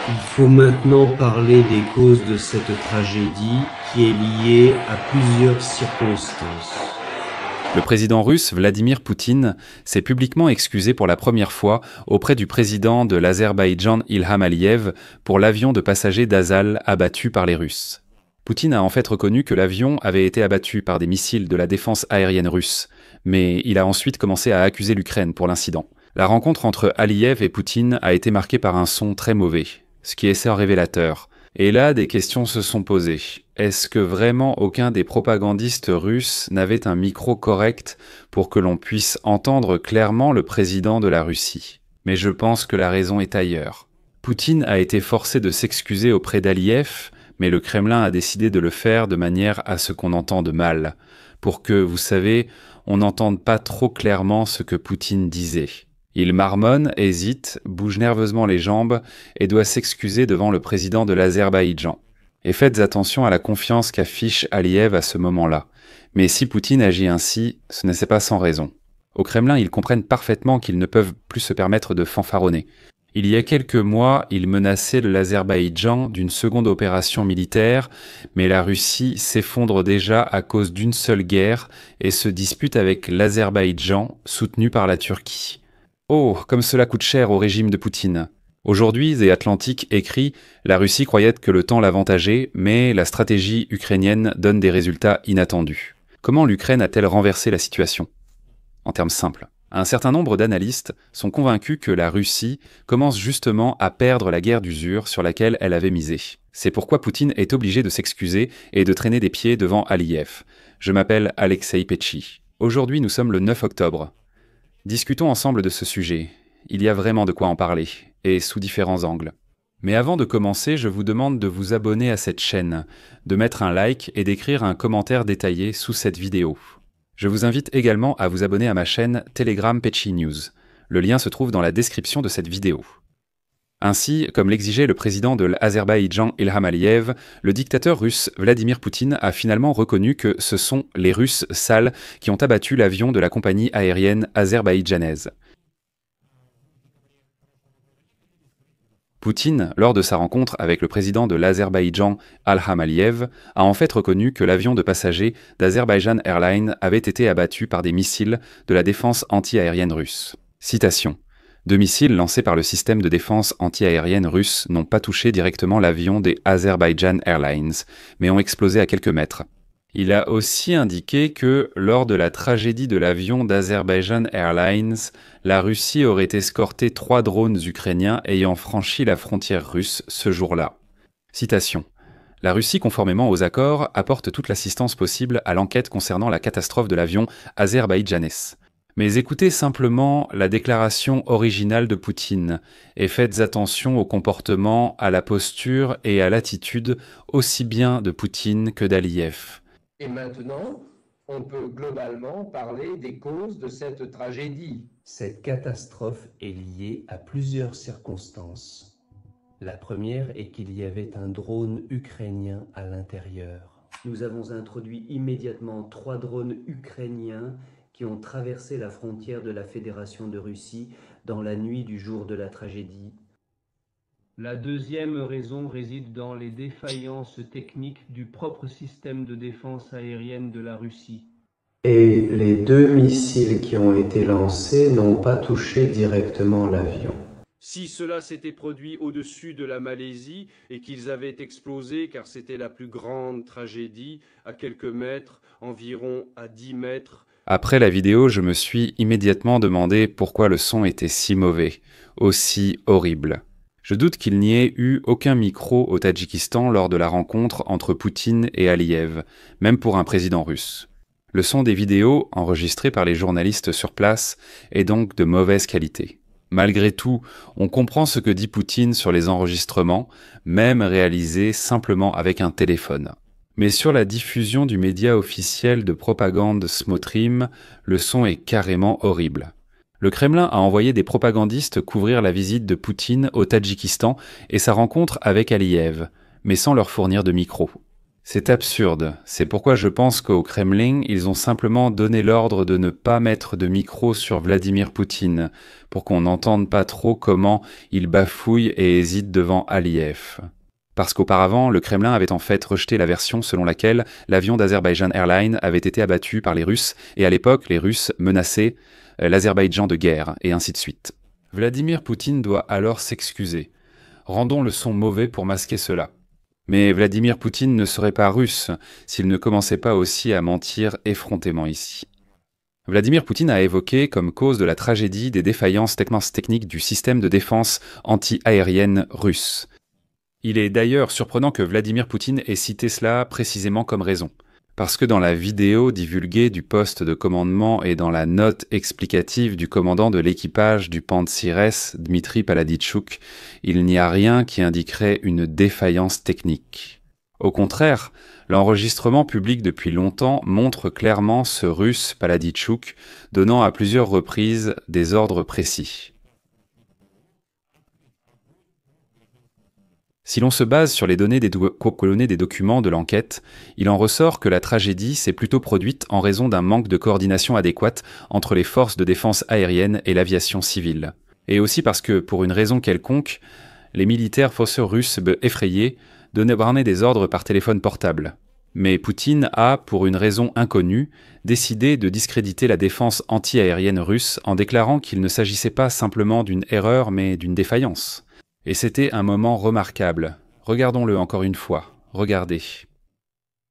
Il faut maintenant parler des causes de cette tragédie qui est liée à plusieurs circonstances. Le président russe Vladimir Poutine s'est publiquement excusé pour la première fois auprès du président de l'Azerbaïdjan Ilham Aliyev pour l'avion de passagers d'Azal abattu par les Russes. Poutine a en fait reconnu que l'avion avait été abattu par des missiles de la défense aérienne russe, mais il a ensuite commencé à accuser l'Ukraine pour l'incident. La rencontre entre Aliyev et Poutine a été marquée par un son très mauvais, ce qui est assez révélateur. Et là, des questions se sont posées. Est-ce que vraiment aucun des propagandistes russes n'avait un micro correct pour que l'on puisse entendre clairement le président de la Russie? Mais je pense que la raison est ailleurs. Poutine a été forcé de s'excuser auprès d'Aliyev, mais le Kremlin a décidé de le faire de manière à ce qu'on entende mal, pour que, vous savez, on n'entende pas trop clairement ce que Poutine disait. Il marmonne, hésite, bouge nerveusement les jambes et doit s'excuser devant le président de l'Azerbaïdjan. Et faites attention à la confiance qu'affiche Aliyev à ce moment-là. Mais si Poutine agit ainsi, ce n'est pas sans raison. Au Kremlin, ils comprennent parfaitement qu'ils ne peuvent plus se permettre de fanfaronner. Il y a quelques mois, ils menaçaient l'Azerbaïdjan d'une seconde opération militaire, mais la Russie s'effondre déjà à cause d'une seule guerre et se dispute avec l'Azerbaïdjan, soutenu par la Turquie. Oh, comme cela coûte cher au régime de Poutine. Aujourd'hui, The Atlantic écrit « La Russie croyait que le temps l'avantageait, mais la stratégie ukrainienne donne des résultats inattendus. » Comment l'Ukraine a-t-elle renversé la situation? En termes simples, un certain nombre d'analystes sont convaincus que la Russie commence justement à perdre la guerre d'usure sur laquelle elle avait misé. C'est pourquoi Poutine est obligé de s'excuser et de traîner des pieds devant Aliyev. Je m'appelle Alexei Petchi. Aujourd'hui, nous sommes le 9 octobre. Discutons ensemble de ce sujet. Il y a vraiment de quoi en parler, et sous différents angles. Mais avant de commencer, je vous demande de vous abonner à cette chaîne, de mettre un like et d'écrire un commentaire détaillé sous cette vidéo. Je vous invite également à vous abonner à ma chaîne Telegram Petchi News. Le lien se trouve dans la description de cette vidéo. Ainsi, comme l'exigeait le président de l'Azerbaïdjan Ilham Aliyev, le dictateur russe Vladimir Poutine a finalement reconnu que ce sont les Russes sales qui ont abattu l'avion de la compagnie aérienne azerbaïdjanaise. Poutine, lors de sa rencontre avec le président de l'Azerbaïdjan Ilham Aliyev, a en fait reconnu que l'avion de passagers d'Azerbaijan Airlines avait été abattu par des missiles de la défense anti-aérienne russe. Citation. Deux missiles lancés par le système de défense anti-aérienne russe n'ont pas touché directement l'avion des Azerbaijan Airlines, mais ont explosé à quelques mètres. Il a aussi indiqué que, lors de la tragédie de l'avion d'Azerbaijan Airlines, la Russie aurait escorté 3 drones ukrainiens ayant franchi la frontière russe ce jour-là. Citation. La Russie, conformément aux accords, apporte toute l'assistance possible à l'enquête concernant la catastrophe de l'avion azerbaïdjanais. Mais écoutez simplement la déclaration originale de Poutine et faites attention au comportement, à la posture et à l'attitude aussi bien de Poutine que d'Aliyev. Et maintenant, on peut globalement parler des causes de cette tragédie. Cette catastrophe est liée à plusieurs circonstances. La première est qu'il y avait un drone ukrainien à l'intérieur. Nous avons introduit immédiatement 3 drones ukrainiens qui ont traversé la frontière de la Fédération de Russie dans la nuit du jour de la tragédie. La deuxième raison réside dans les défaillances techniques du propre système de défense aérienne de la Russie. Et les 2 missiles qui ont été lancés n'ont pas touché directement l'avion. Si cela s'était produit au-dessus de la Malaisie et qu'ils avaient explosé, car c'était la plus grande tragédie, à quelques mètres, environ à 10 mètres. Après la vidéo, je me suis immédiatement demandé pourquoi le son était si mauvais, aussi horrible. Je doute qu'il n'y ait eu aucun micro au Tadjikistan lors de la rencontre entre Poutine et Aliyev, même pour un président russe. Le son des vidéos, enregistrées par les journalistes sur place, est donc de mauvaise qualité. Malgré tout, on comprend ce que dit Poutine sur les enregistrements, même réalisés simplement avec un téléphone. Mais sur la diffusion du média officiel de propagande Smotrim, le son est carrément horrible. Le Kremlin a envoyé des propagandistes couvrir la visite de Poutine au Tadjikistan et sa rencontre avec Aliyev, mais sans leur fournir de micro. C'est absurde. C'est pourquoi je pense qu'au Kremlin, ils ont simplement donné l'ordre de ne pas mettre de micro sur Vladimir Poutine, pour qu'on n'entende pas trop comment il bafouille et hésite devant Aliyev. Parce qu'auparavant, le Kremlin avait en fait rejeté la version selon laquelle l'avion d'Azerbaijan Airlines avait été abattu par les Russes, et à l'époque, les Russes menaçaient l'Azerbaïdjan de guerre, et ainsi de suite. Vladimir Poutine doit alors s'excuser. Rendons le son mauvais pour masquer cela. Mais Vladimir Poutine ne serait pas russe s'il ne commençait pas aussi à mentir effrontément ici. Vladimir Poutine a évoqué comme cause de la tragédie des défaillances techniques du système de défense anti-aérienne russe. Il est d'ailleurs surprenant que Vladimir Poutine ait cité cela précisément comme raison. Parce que dans la vidéo divulguée du poste de commandement et dans la note explicative du commandant de l'équipage du Pantsir S, Dmitri Paladichuk, il n'y a rien qui indiquerait une défaillance technique. Au contraire, l'enregistrement public depuis longtemps montre clairement ce Russe Paladichuk donnant à plusieurs reprises des ordres précis. Si l'on se base sur les données des documents de l'enquête, il en ressort que la tragédie s'est plutôt produite en raison d'un manque de coordination adéquate entre les forces de défense aérienne et l'aviation civile. Et aussi parce que, pour une raison quelconque, les militaires forceurs russes effrayés donnaient des ordres par téléphone portable. Mais Poutine a, pour une raison inconnue, décidé de discréditer la défense anti-aérienne russe en déclarant qu'il ne s'agissait pas simplement d'une erreur mais d'une défaillance. Et c'était un moment remarquable. Regardons-le encore une fois. Regardez.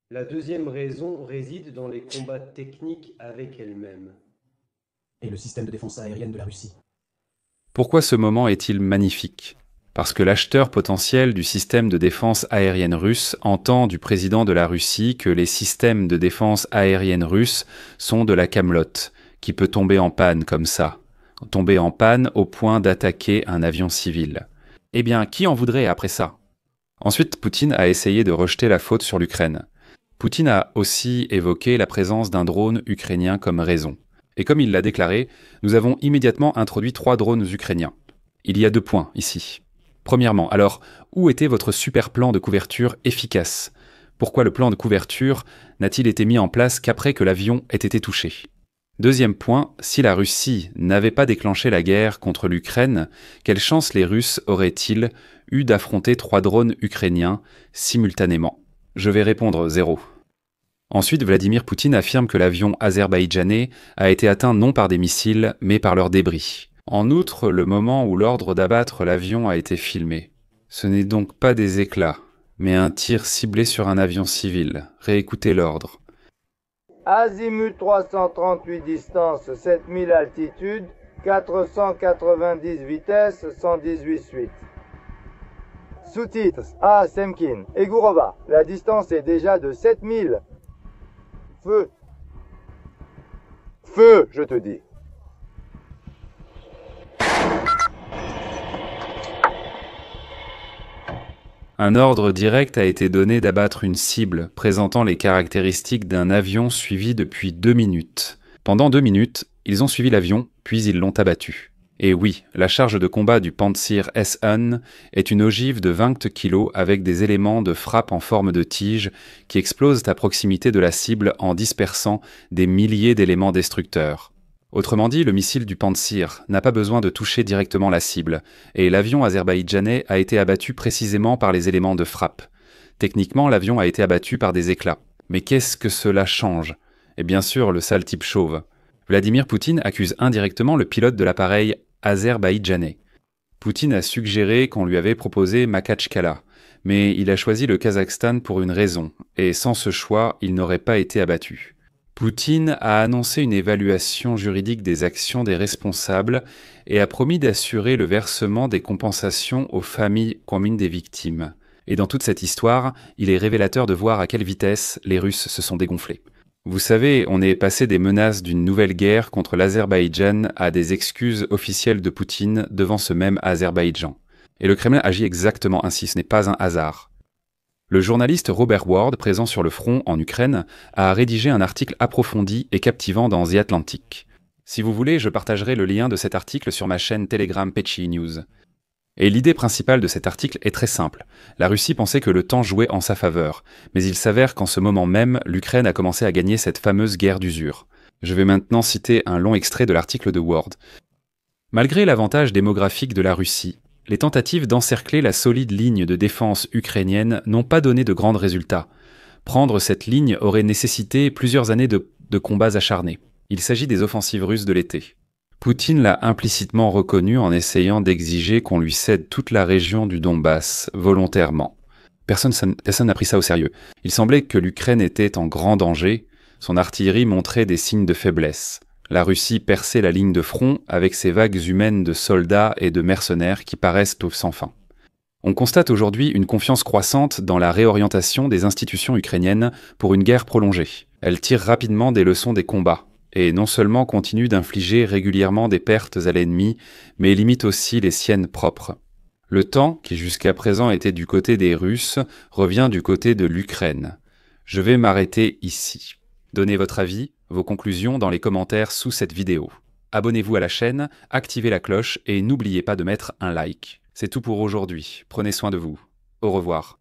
La deuxième raison réside dans les combats techniques avec elle-même. Et le système de défense aérienne de la Russie. Pourquoi ce moment est-il magnifique ? Parce que l'acheteur potentiel du système de défense aérienne russe entend du président de la Russie que les systèmes de défense aérienne russes sont de la camelote, qui peut tomber en panne comme ça. Tomber en panne au point d'attaquer un avion civil. Eh bien, qui en voudrait après ça ? Ensuite, Poutine a essayé de rejeter la faute sur l'Ukraine. Poutine a aussi évoqué la présence d'un drone ukrainien comme raison. Et comme il l'a déclaré, nous avons immédiatement introduit 3 drones ukrainiens. Il y a 2 points ici. Premièrement, alors, où était votre super plan de couverture efficace ? Pourquoi le plan de couverture n'a-t-il été mis en place qu'après que l'avion ait été touché ? Deuxième point, si la Russie n'avait pas déclenché la guerre contre l'Ukraine, quelle chance les Russes auraient-ils eu d'affronter 3 drones ukrainiens simultanément ? Je vais répondre 0. Ensuite, Vladimir Poutine affirme que l'avion azerbaïdjanais a été atteint non par des missiles, mais par leurs débris. En outre, le moment où l'ordre d'abattre l'avion a été filmé. Ce n'est donc pas des éclats, mais un tir ciblé sur un avion civil. Réécoutez l'ordre. Azimut 338 distance 7000 altitude, 490 vitesse, 118 suites. Sous-titres A. Semkin et Gourova. La distance est déjà de 7000. Feu. Feu, je te dis. Un ordre direct a été donné d'abattre une cible présentant les caractéristiques d'un avion suivi depuis 2 minutes. Pendant 2 minutes, ils ont suivi l'avion, puis ils l'ont abattu. Et oui, la charge de combat du Pantsir S-1 est une ogive de 20 kg avec des éléments de frappe en forme de tige qui explosent à proximité de la cible en dispersant des milliers d'éléments destructeurs. Autrement dit, le missile du Pantsir n'a pas besoin de toucher directement la cible, et l'avion azerbaïdjanais a été abattu précisément par les éléments de frappe. Techniquement, l'avion a été abattu par des éclats. Mais qu'est-ce que cela change ? Et bien sûr, le sale type chauve. Vladimir Poutine accuse indirectement le pilote de l'appareil azerbaïdjanais. Poutine a suggéré qu'on lui avait proposé Makhachkala, mais il a choisi le Kazakhstan pour une raison, et sans ce choix, il n'aurait pas été abattu. Poutine a annoncé une évaluation juridique des actions des responsables et a promis d'assurer le versement des compensations aux familles communes des victimes. Et dans toute cette histoire, il est révélateur de voir à quelle vitesse les Russes se sont dégonflés. Vous savez, on est passé des menaces d'une nouvelle guerre contre l'Azerbaïdjan à des excuses officielles de Poutine devant ce même Azerbaïdjan. Et le Kremlin agit exactement ainsi, ce n'est pas un hasard. Le journaliste Robert Ward, présent sur le front en Ukraine, a rédigé un article approfondi et captivant dans The Atlantic. Si vous voulez, je partagerai le lien de cet article sur ma chaîne Telegram Pechi News. Et l'idée principale de cet article est très simple. La Russie pensait que le temps jouait en sa faveur, mais il s'avère qu'en ce moment même, l'Ukraine a commencé à gagner cette fameuse guerre d'usure. Je vais maintenant citer un long extrait de l'article de Word. Malgré l'avantage démographique de la Russie, les tentatives d'encercler la solide ligne de défense ukrainienne n'ont pas donné de grands résultats. Prendre cette ligne aurait nécessité plusieurs années de combats acharnés. Il s'agit des offensives russes de l'été. Poutine l'a implicitement reconnu en essayant d'exiger qu'on lui cède toute la région du Donbass, volontairement. Personne n'a pris ça au sérieux. Il semblait que l'Ukraine était en grand danger, son artillerie montrait des signes de faiblesse. La Russie perçait la ligne de front avec ses vagues humaines de soldats et de mercenaires qui paraissent sans fin. On constate aujourd'hui une confiance croissante dans la réorientation des institutions ukrainiennes pour une guerre prolongée. Elle tire rapidement des leçons des combats, et non seulement continue d'infliger régulièrement des pertes à l'ennemi, mais limite aussi les siennes propres. Le temps, qui jusqu'à présent était du côté des Russes, revient du côté de l'Ukraine. Je vais m'arrêter ici. Donnez votre avis, vos conclusions dans les commentaires sous cette vidéo. Abonnez-vous à la chaîne, activez la cloche et n'oubliez pas de mettre un like. C'est tout pour aujourd'hui. Prenez soin de vous. Au revoir.